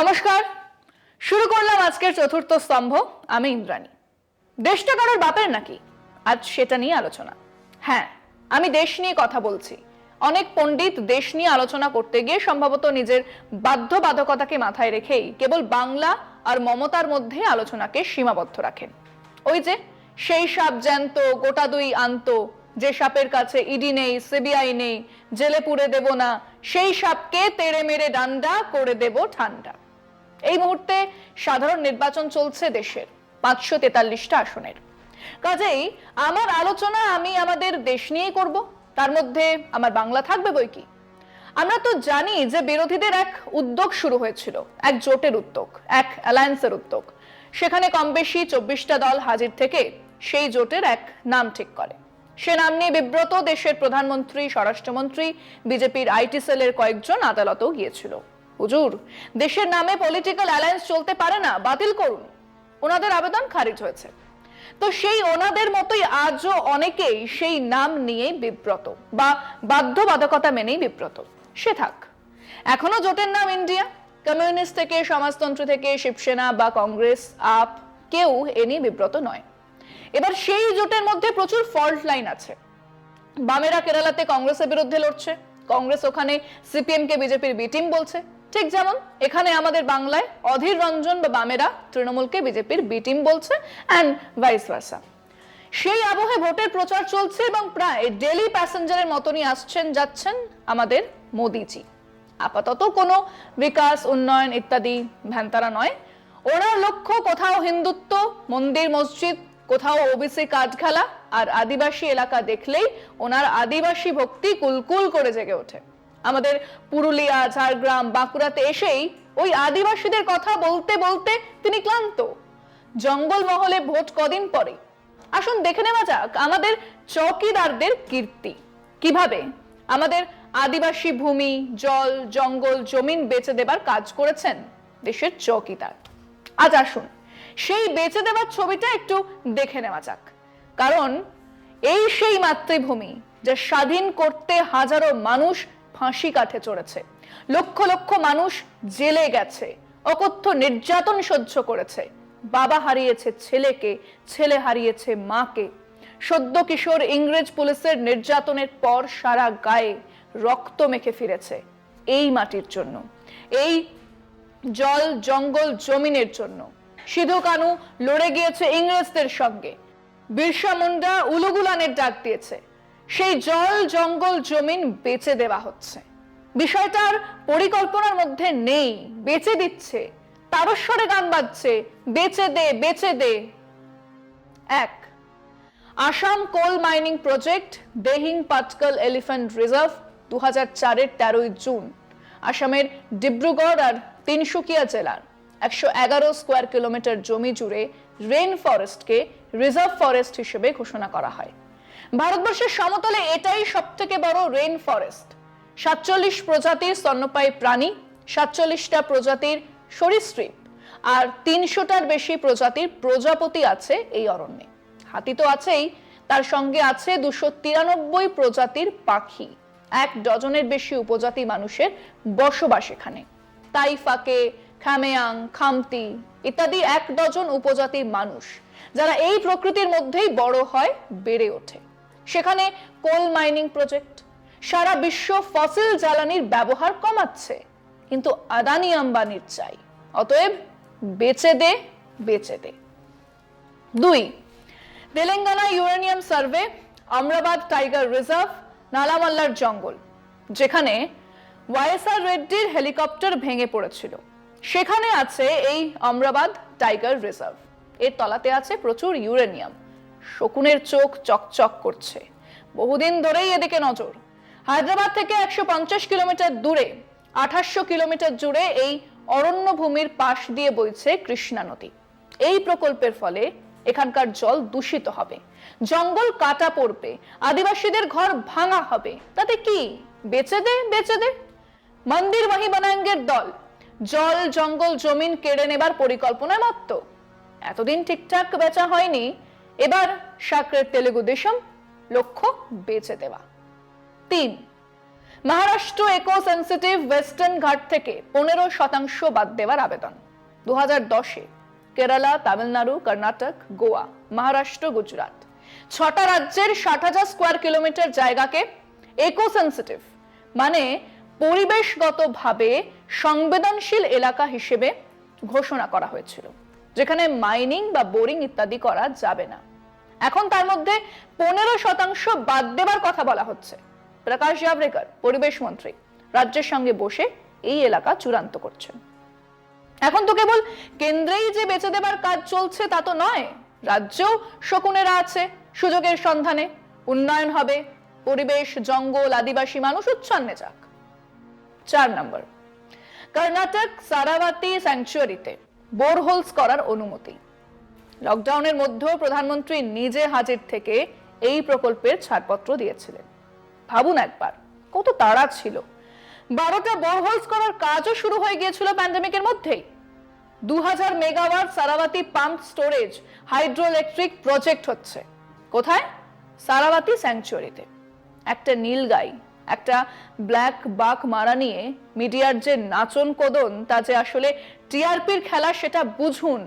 নমস্কার, শুরু করলাম আজকের চতুর্থ স্তম্ভ। আমি ইন্দ্রাণী। দেশটা কারোর বাপের নাকি? আজ সেটা নিয়ে আলোচনা। হ্যাঁ, আমি দেশ নিয়ে কথা বলছি। অনেক পণ্ডিত দেশ নিয়ে আলোচনা করতে গিয়ে সম্ভবত নিজের বাধ্যবাধকতাকে মাথায় রেখেই কেবল বাংলা আর মমতার মধ্যে আলোচনাকে সীমাবদ্ধ রাখেন। ওই যে সেই সাপ জ্যান্ত গোটা দুই আন্ত, যে সাপের কাছে ইডি নেই, সিবিআই নেই, জেলে পুরে দেব না, সেই সাপকে তেড়ে মেরে ডান্ডা করে দেব ঠান্ডা। এই মুহূর্তে সাধারণ নির্বাচন চলছে দেশের 543টা আসনের। কাজেই আমার আলোচনা আমি আমাদের দেশ নিয়েই করব, তার মধ্যে আমার বাংলা থাকবে বই কি। আমরা তো জানি যে বিরোধীদের এক উদ্যোগ শুরু হয়েছিল, এক জোটের উদ্যোগ, এক অ্যালায়েন্সের উদ্যোগ। সেখানে কম বেশি 24টা দল হাজির থেকে সেই জোটের এক নাম ঠিক করে। সে নাম নিয়ে বিব্রত দেশের প্রধানমন্ত্রী, স্বরাষ্ট্রমন্ত্রী, বিজেপির আইটি সেলের কয়েকজন আদালতেও গিয়েছিল। হুজুর, দেশের নামে পলিটিক্যাল অ্যালায়েন্স চলতে পারে না, বাতিল করুন। ওনাদের আবেদন খারিজ হয়েছে। তো সেই ওনাদের মতোই আজও অনেকেই সেই নাম নিয়ে বিব্রত বা বাধ্যবাধকতা মেনেই বিব্রত। সে থাক, এখনো জোটের নাম ইন্ডিয়া। কমিউনিস্ট থেকে সমাজতন্ত্র থেকে শিবসেনা বা কংগ্রেস, আপ, কেউ এ নিয়ে বিব্রত নয়। এবার সেই জোটের মধ্যে প্রচুর ফল্ট লাইন আছে। বামেরা কেরালাতে কংগ্রেসের বিরুদ্ধে লড়ছে, কংগ্রেস ওখানে সিপিএম কে বিজেপির বি টিম বলছে। ঠিক যেমন এখানে আমাদের বাংলায় অধীর রঞ্জন বা বামেরা তৃণমূলকে বিজেপির বি টিম বলছে, অ্যান্ড ভাইস ভার্সা। সেই আবহে ভোটের প্রচার চলছে এবং প্রায় ডেলি প্যাসেঞ্জারের মতনই আসছেন যাচ্ছেন আমাদের মোদিজি। আপাতত কোনো বিকাশ, উন্নয়ন ইত্যাদি ভ্যানতারা নয়। ওনার লক্ষ্য কোথাও হিন্দুত্ব, মন্দির মসজিদ, কোথাও ওবিসি কার্ড খেলা, আর আদিবাসী এলাকা দেখলেই ওনার আদিবাসী ভক্তি কুলকুল করে জেগে ওঠে। আমাদের পুরুলিয়া, ঝাড়গ্রাম, বাঁকুড়াতে এসেই ওই আদিবাসীদের কথা বলতে বলতে তিনি ক্লান্ত। জঙ্গলমহলে ভোট কদিন পরে। আসুন দেখে নেওয়া যাক আমাদের চৌকিদারদের কীর্তি, কিভাবে আমাদের আদিবাসী ভূমি, জল, জঙ্গল, জমিন বেচে দেবার কাজ করেছেন দেশের চৌকিদার। আজ আসুন সেই বেচে দেওয়ার ছবিটা একটু দেখে নেওয়া যাক। কারণ এই সেই মাতৃভূমি যা স্বাধীন করতে হাজারো মানুষ ফাঁসি কাঠে চড়েছে, লক্ষ লক্ষ মানুষ জেলে গেছে, অকথ্য নির্যাতন সহ্য করেছে, বাবা হারিয়েছে ছেলেকে, ছেলে হারিয়েছে মাকে। সদ্য কিশোর ইংরেজ পুলিশের নির্যাতনের পর সারা গায়ে রক্ত মেখে ফিরেছে এই মাটির জন্য, এই জল, জঙ্গল, জমিনের জন্য। সিধু কানু লড়ে গিয়েছে ইংরেজদের সঙ্গে, বিরসা মুন্ডা উলুগুলানের ডাক দিয়েছে। সেই জল, জঙ্গল, জমিন বেচে দেওয়া হচ্ছে। বিষয়টার পরিকল্পনার মধ্যে নেই, বেচে দিচ্ছে। তারস্বরে গান বাজছে, বেচে দে, বেচে দে। এক, Assam coal mining project, Dehing Patkai elephant reserve, 2004-এর 13ই জুন আসামের ডিব্রুগড় আর তিনসুকিয়া জেলার 111 স্কোয়ার কিলোমিটার জমি জুড়ে রেইন ফরেস্টকে রিজার্ভ ফরেস্ট হিসেবে ঘোষণা করা হয়। ভারতবর্ষের সমতলে এটাই সব থেকে বড় রেইন ফরেস্ট। 47 প্রজাতির স্তন্যপায়ী প্রাণী, 47টা প্রজাতির সরীসৃপ আর 300টার বেশি প্রজাতির প্রজাপতি আছে এই অরণ্যে। হাতি তো আছেই, তার সঙ্গে আছে 293 প্রজাতির পাখি। 1 ডজনের বেশি উপজাতি মানুষের বসবাস এখানে। তাইফাকে, খামেয়াং, খামতি ইত্যাদি 1 ডজন উপজাতির মানুষ, যারা এই প্রকৃতির মধ্যেই বড় হয়, বেড়ে ওঠে। সেখানে কোল মাইনিং প্রজেক্ট সারা বিশ্ব ফসিল জ্বালানির ব্যবহার কমাচ্ছে, কিন্তু আদানি আম্বানির চাই। অতএব বেচে দে, বেচে দে। 2, Telangana uranium survey, Amrabad tiger reserve, নালামাল্লার জঙ্গল, যেখানে ওয়াইএসআর রেড্ডির হেলিকপ্টার ভেঙে পড়েছিল, সেখানে আছে এই আমরাবাদ টাইগার রিজার্ভ। এর তলাতে আছে প্রচুর ইউরেনিয়াম। শকুনের চোখ চকচক করছে। বহুদিন ধরেই এদিকে নজর। হায়দ্রাবাদ থেকে 150 কিলোমিটার দূরে 2800 কিলোমিটার জুড়ে এই অরণ্য ভূমির পাশ দিয়ে বইছে কৃষ্ণা নদী। এই প্রকল্পের ফলে এখানকার জল দূষিত হবে, জঙ্গল কাটা পড়বে, আদিবাসীদের ঘর ভাঙা হবে। তাতে কি? বেচে দে, বেচে দে। মন্দির ওয়াহি বানায়েঙ্গের দল জল, জঙ্গল, জমিন কেড়ে নেবার পরিকল্পনায় মত্ত। এতদিন ঠিকঠাক বেচা হয়নি, এবার সাকরের তেলেগু দেশম, লক্ষ্য বেচে দেওয়া। 3, মহারাষ্ট্র ইকো সেন্সিটিভ ওয়েস্টার্ন ঘাট থেকে 15% বাদ দেওয়ার আবেদন। 2010-এ কেরালা, তামিলনাড়ু, কর্ণাটক, গোয়া, মহারাষ্ট্র, গুজরাট 6টা রাজ্যের 60,000 স্কোয়ার কিলোমিটার জায়গাকে ইকো সেন্সিটিভ মানে পরিবেশগতভাবে সংবেদনশীল এলাকা হিসেবে ঘোষণা করা হয়েছিল, যেখানে মাইনিং বা বোরিং ইত্যাদি করা যাবে না। এখন তার মধ্যে 15% বাদ দেবার কথা বলা হচ্ছে। প্রকাশ জাভড়েকর, পরিবেশ মন্ত্রী, রাজ্যের সঙ্গে বসে এই এলাকা চূড়ান্ত করছেন। এখন তো কেবল কেন্দ্রেই যে বেঁচে দেবার কাজ চলছে তা তো নয়, রাজ্যেও শকুনেরা আছে সুযোগের সন্ধানে। উন্নয়ন হবে, পরিবেশ, জঙ্গল, আদিবাসী মানুষ উচ্ছন্নে যাক। 4 নম্বর, কর্ণাটক সারাভাতি স্যাংচুয়ারিতে বোরহোলস করার অনুমতি। লকডাউনের মধ্যেও প্রধানমন্ত্রী নিজে হাজির থেকে এই প্রকল্পের ছাড়পত্র দিয়েছিলেন। ভাবুন একবার, কত তাড়া ছিল। 12টা বোরহোলস করার কাজও শুরু হয়ে গিয়েছিল প্যান্ডেমিকের মধ্যেই। 2000 megawatt Sharavathi pump storage hydro electric project হচ্ছে। কোথায়? সারাভাতি স্যাংচুয়ারিতে। একটা নীলগাই, একটা ব্ল্যাক বাক মারা নিয়ে মিডিয়ার যে নাচন কোদন, তা যে আসলে টিআরপির খেলা সেটা বুঝুন।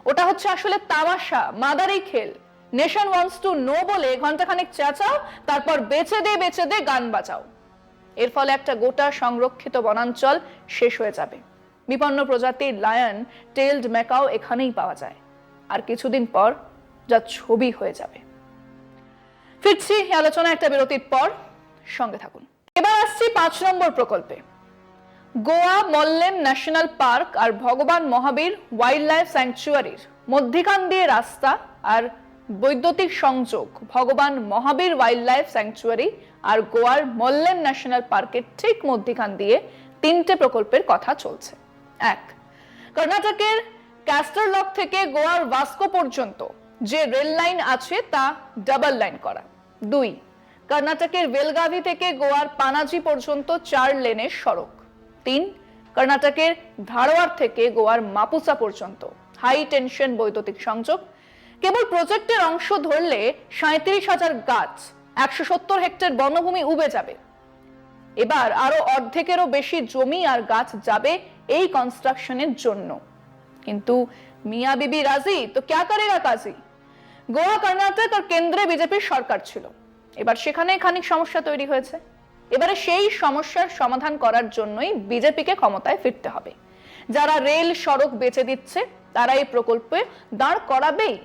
ওটা হচ্ছে আসলে তামাশা, মাদারি খেল। নেশন ওয়ান্টস টু নো বলে ঘন্টাখানেক চেঁচাও, তারপর বেচে দে গান বাজাও। এর ফলে একটা গোটা সংরক্ষিত বনাঞ্চল শেষ হয়ে যাবে। বিপন্ন প্রজাতির লায়ন, টেইলড ম্যাকাও এখানেই পাওয়া যায়। আর কিছুদিন পর যা ছবি হয়ে যাবে। ফিরছি আলোচনা একটা বিরতির পর, সঙ্গে থাকুন। এবার আসছি 5 নম্বর প্রকল্পে। গোয়া মল্লেম ন্যাশনাল পার্ক আর ভগবান মহাবীর ওয়াইল্ড লাইফ স্যাংচুয়ারির মধ্যিখান দিয়ে রাস্তা আর বৈদ্যুতিক সংযোগ ভগবান মহাবীর ওয়াইল্ড লাইফ স্যাংচুয়ারি আর গোয়ার মল্লেম ন্যাশনাল পার্কের ঠিক মধ্যিখান দিয়ে 3টে প্রকল্পের কথা চলছে। 1, কর্ণাটকের ক্যাস্টারলক থেকে গোয়ার ভাস্কো পর্যন্ত যে রেল লাইন আছে তা ডাবল লাইন করা। 2, কর্ণাটকের বেলগাভি থেকে গোয়ার পানাজি পর্যন্ত 4 লেনের সড়ক। 3, কর্ণাটকের ধারওয়াড় থেকে গোয়ার মাপুসা পর্যন্ত হাই টেনশন বৈদ্যুতিক সংযোগ। কেবল প্রজেক্টের অংশ ধরলে 37,000 গাছ, 170 হেক্টর বনভূমি উবে যাবে। এবার আরো অর্ধেকেরও বেশি জমি আর গাছ যাবে এই কনস্ট্রাকশনের জন্য। কিন্তু মিয়া বিবি রাজি তো ক্যা করেগা কাজী। গোয়া, কর্ণাটক আর কেন্দ্রে বিজেপির সরকার ছিল। এবার সেখানে খানিক সমস্যা তৈরি হয়েছে। এবারে সেই সমস্যার সমাধান করার জন্যই বিজেপিকে ক্ষমতায় ফিরতে হবে। যারা রেল সড়ক বেচে দিচ্ছে তারা এই প্রকল্পে দাঁড় করাবেই।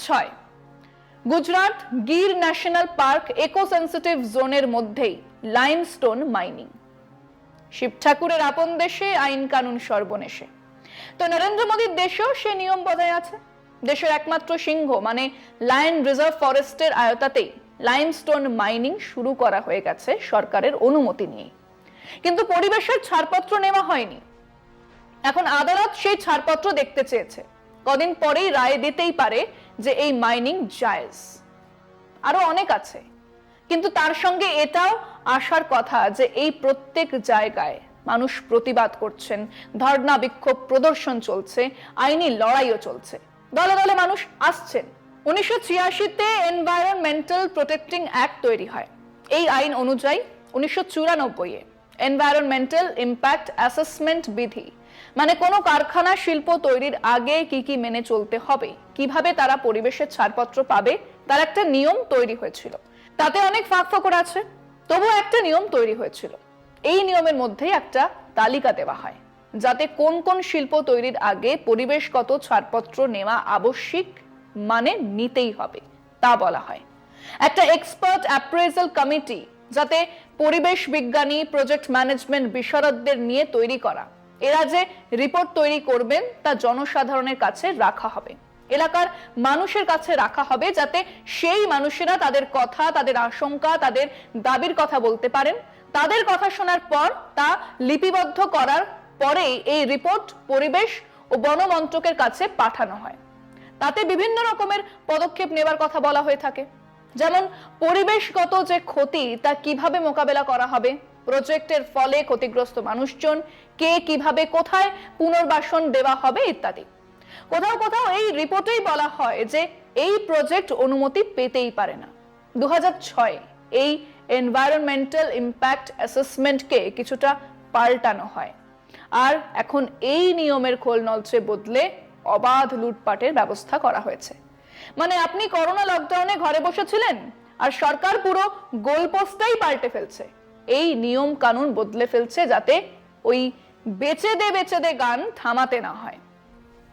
6, Gujarat Gir national park eco sensitive জোনের মধ্যেই লাইমস্টোন মাইনিং। শিব ঠাকুরের আপন দেশে আইন কানুন সর্বনেশে। তো নরেন্দ্র মোদীর দেশেও সে নিয়ম বজায় আছে। দেশের একমাত্র সিংহ মানে লায়ন রিজার্ভ ফরেস্টের আয়তাতেই লাইমস্টোন মাইনিং শুরু করা হয়ে গেছে সরকারের অনুমতি নিয়ে। কিন্তু পরিবেশের ছাড়পত্র নেওয়া হয়নি। এখন আদালত সেই ছাড়পত্র দেখতে চেয়েছে। কদিন পরেই রায় দিতেই পারে যে এই মাইনিং জায়েজ। আরো অনেক আছে, কিন্তু তার সঙ্গে এটাও আসার কথা যে এই প্রত্যেক জায়গায় মানুষ প্রতিবাদ করছেন, ধর্ণা, বিক্ষোভ, প্রদর্শন চলছে, আইনি লড়াইও চলছে, দলে দলে মানুষ আসছেন। 1986-তে এনভায়রনমেন্টাল প্রোটেক্টিং অ্যাক্ট তৈরি হয়। এই আইন অনুযায়ী 1994-এ এনভায়রনমেন্টাল ইম্প্যাক্ট অ্যাসেসমেন্ট বিধি মানে কোনো কারখানা, শিল্প তৈরির আগে কি কি মেনে চলতে হবে, কিভাবে তারা পরিবেশের ছাড়পত্র পাবে, তার একটা নিয়ম তৈরি হয়েছিল। তাতে অনেক ফাঁক ফোকর আছে, তবুও একটা নিয়ম তৈরি হয়েছিল। এই নিয়মের মধ্যে একটা তালিকা দেওয়া হয় যাতে কোন কোন শিল্প তৈরির আগে পরিবেশগত ছাড়পত্র নেওয়া আবশ্যিক, মানে নিতেই হবে, তা বলা হয়। একটা এক্সপার্ট অ্যাপ্রেজাল কমিটি যাতে পরিবেশ বিজ্ঞানী, প্রজেক্ট ম্যানেজমেন্ট বিশারদদের নিয়ে তৈরি করা। এরা যে রিপোর্ট তৈরি করবেন তা জনসাধারণের কাছে রাখা হবে, এলাকার মানুষের কাছে রাখা হবে, যাতে সেই মানুষেরা তাদের কথা, তাদের আশঙ্কা, তাদের দাবির কথা বলতে পারেন। তাদের কথা শোনার পর তা লিপিবদ্ধ করার পরে এই রিপোর্ট পরিবেশ ও বন মন্ত্রকের কাছে পাঠানো হয়। তাতে বিভিন্ন রকমের পদক্ষেপ নেবার কথা বলা হয়ে থাকে, যেমন পরিবেশগত যে ক্ষতি তা কিভাবে মোকাবেলা করা হবে, প্রজেক্টের ফলে ক্ষতিগ্রস্ত মানুষজন কে, কিভাবে, কোথায় পুনর্বাসন দেওয়া হবে ইত্যাদি। কোথাও কোথাও এই রিপোর্টেই বলা হয় যে এই প্রজেক্ট অনুমতি পেতেই পারে না। 2006 এই এনভায়রনমেন্টাল ইম্প্যাক্ট অ্যাসেসমেন্টকে কিছুটা পাল্টানো হয়। আর এখন এই নিয়মের খোল নলচে বদলে অবাধ লুটপাটের ব্যবস্থা করা হয়েছে। মানে আপনি করোনা লকডাউনে ঘরে বসেছিলেন আর সরকার পুরো গোলপোস্টটাই পাল্টে ফেলছে, এই নিয়ম কানুন বদলে ফেলছে যাতে ওই বেচে দে গান থামাতে না হয়।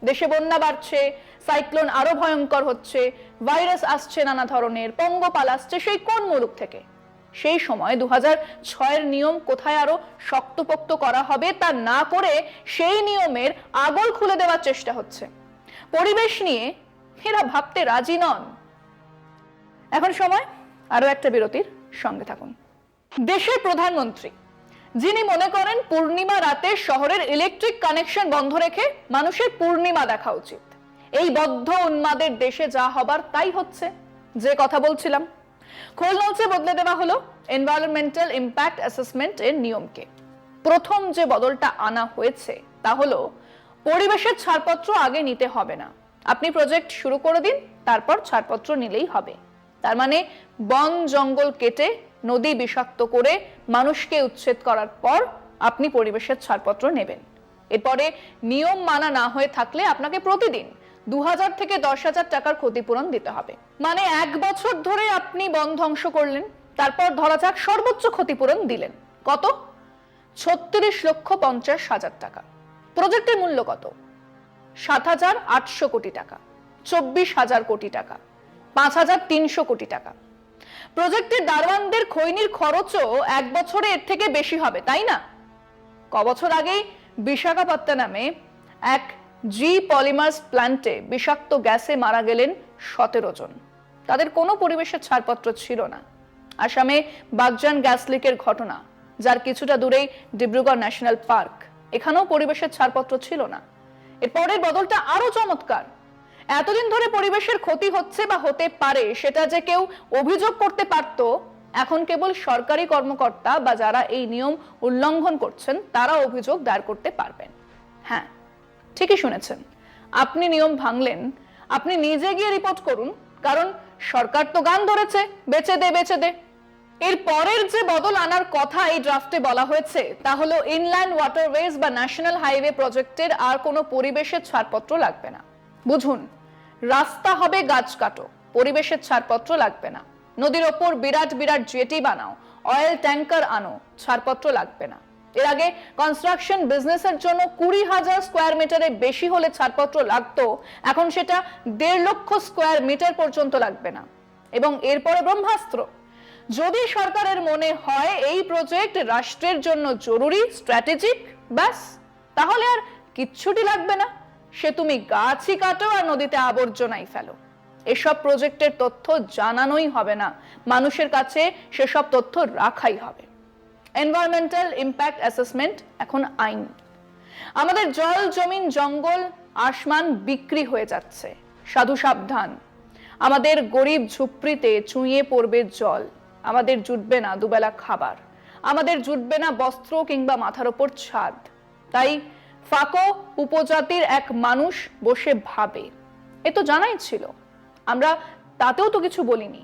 দেশে বন্যা বাড়ছে, সাইক্লোন আরো ভয়ঙ্কর হচ্ছে, ভাইরাস আসছে নানা ধরনের, পঙ্গপাল আসছে সেই কোন মুলুক থেকে। সেই সময় 2006-এর নিয়ম কোথায় আরো শক্তপোক্ত করা হবে তা না করে সেই নিয়মের আগল খুলে দেওয়ার চেষ্টা হচ্ছে। পরিবেশ নিয়ে এরা ভাবতে রাজি নন। এখন সময় আরো একটা বিরতির, সঙ্গে থাকুন। দেশের প্রধানমন্ত্রী যিনি মনে করেন পূর্ণিমা রাতে শহরের ইলেকট্রিক কানেকশন বন্ধ রেখে মানুষের পূর্ণিমা দেখা উচিত, এই বদ্ধ উন্মাদের দেশে যা হবার তাই হচ্ছে। যে কথা বলছিলাম, খোল নলচে বদলে দেওয়া হলো এনভায়রনমেন্টাল ইম্প্যাক্ট অ্যাসেসমেন্ট এর নিয়মকে। প্রথম যে বদলটা আনা হয়েছে তা হলো পরিবেশের ছাড়পত্র আগে নিতে হবে না, আপনি প্রজেক্ট শুরু করে দিন, তারপর ছাড়পত্র নিলেই হবে। তার মানে বন জঙ্গল কেটে নদী বিষাক্ত করে মানুষকে উচ্ছেদ করার পর আপনি পরিবেশের ছাড়পত্র নেবেন। এরপরে নিয়ম মানা না হয়ে থাকলে আপনাকে প্রতিদিন 2000 থেকে 10,000 টাকার ক্ষতিপূরণ দিতে হবে। মানে 1 বছর ধরে আপনি বন ধ্বংস করলেন, তারপর ধরা যাক সর্বোচ্চ ক্ষতিপূরণ দিলেন কত? 36,50,000 টাকা। প্রজেক্টের মূল্য কত? 7,800 কোটি টাকা, 24,000 কোটি টাকা, 5,300 কোটি টাকা। প্রজেক্টের দারোয়ানদের খৈনির খরচও 1 বছরে এর থেকে বেশি হবে, তাই না? কবছর আগেই বিশাখাপত্তনমে এক জি পলিমার্স প্ল্যান্টে বিষাক্ত গ্যাসে মারা গেলেন 17 জন। তাদের কোনো পরিবেশের ছাড়পত্র ছিল না। আসামে বাগজান গ্যাস লিকের ঘটনা, যার কিছুটা দূরেই ডিব্রুগড় ন্যাশনাল পার্ক, এখানেও পরিবেশের ছাড়পত্র ছিল না। এর পরের বদলটা আরো চমৎকার। এতদিন ধরে পরিবেশের ক্ষতি হচ্ছে বা হতে পারে সেটা যে কেউ অভিযোগ করতে পারত, এখন কেবল সরকারি কর্মকর্তা বা যারা এই নিয়ম উল্লঙ্ঘন করছেন তারা অভিযোগ দায়ের করতে পারবেন। হ্যাঁ, ঠিকই শুনেছেন, আপনি নিয়ম ভাঙলেন, আপনি নিজে গিয়ে রিপোর্ট করুন, কারণ সরকার তো গান ধরেছে বেচে দে। এর পরের যে বদল আনার কথা এই ড্রাফটে বলা হয়েছে তা হলো ইনল্যান্ড ওয়াটারওয়েজ বা ন্যাশনাল হাইওয়ে প্রজেক্টের আর কোনো পরিবেশের ছাড়পত্র লাগবে না। বুঝুন, রাস্তা হবে গাছ কাটো, পরিবেশের ছাড়পত্র লাগবে না। নদীর ওপর বিরাট বিরাট জেটি বানাও, অয়েল ট্যাঙ্কার আনো, ছাড়পত্র লাগবে না। এর আগে কনস্ট্রাকশন বিজনেসের জন্য 20,000 স্কোয়ার মিটারে বেশি হলে ছাড়পত্র লাগতো, এখন সেটা 1.5 লক্ষ স্কোয়ার মিটার পর্যন্ত লাগবে না। এবং এরপরে ব্রহ্মাস্ত্র, যদি সরকারের মনে হয় এই প্রজেক্ট রাষ্ট্রের জন্য জরুরি, স্ট্র্যাটেজিক, ব্যাস, তাহলে আর কিচ্ছুটি লাগবে না। সে তুমি গাছই কাটো আর নদীতে আবর্জনাই ফেলো, এসব প্রজেক্টের তথ্য জানানোই হবে না, মানুষের কাছে সেসব তথ্য রাখাই হবে। এনভায়রনমেন্টাল ইম্প্যাক্ট অ্যাসেসমেন্ট এখন আইন। আমাদের জল, জমিন, জঙ্গল, আসমান বিক্রি হয়ে যাচ্ছে, সাধু সাবধান। আমাদের গরিব ঝুপড়িতে চুঁইয়ে পড়বে জল, আমাদের জুটবে না দুবেলা খাবার, আমাদের জুটবে না বস্ত্র কিংবা মাথার ওপর ছাদ। তাই ফাকো উপজাতির এক মানুষ বসে ভাবে, এ তো জানাই ছিল, আমরা তাতেও তো কিছু বলিনি।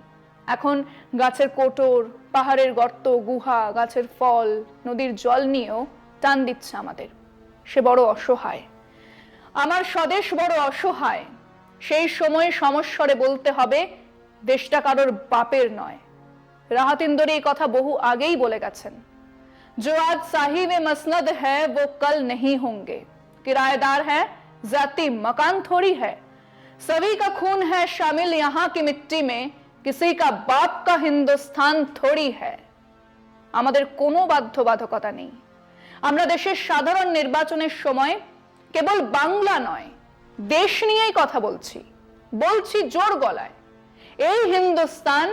এখন গাছের কোটর, পাহাড়ের গর্ত, গুহা, গাছের ফল, নদীর জল নিয়েও টান দিচ্ছে আমাদের। সে বড় অসহায়, আমার স্বদেশ বড় অসহায়। সেই সময় সমস্বরে বলতে হবে, দেশটা কারোর বাপের নয়। রাহাত ইন্দোরে এই কথা বহু আগেই বলে গেছেন। जो आज साहिब मसनद है वो कल नहीं होंगे, किराएदार है जाती मकान थोड़ी है, सभी का खून है शामिल यहाँ की मिट्टी में, किसी का बाप का हिंदुस्तान थोड़ी है। আমাদের কোনো বাধ্যবাধকতা নেই। আমরা দেশের সাধারণ নির্বাচনের সময় কেবল বাংলা নয়, দেশ নিয়েই কথা বলছি জোর গলায়, এই হিন্দুস্তান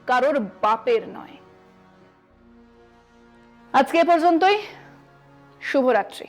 কারোর বাপের নয়। আজকে এ পর্যন্তই। শুভরাত্রি।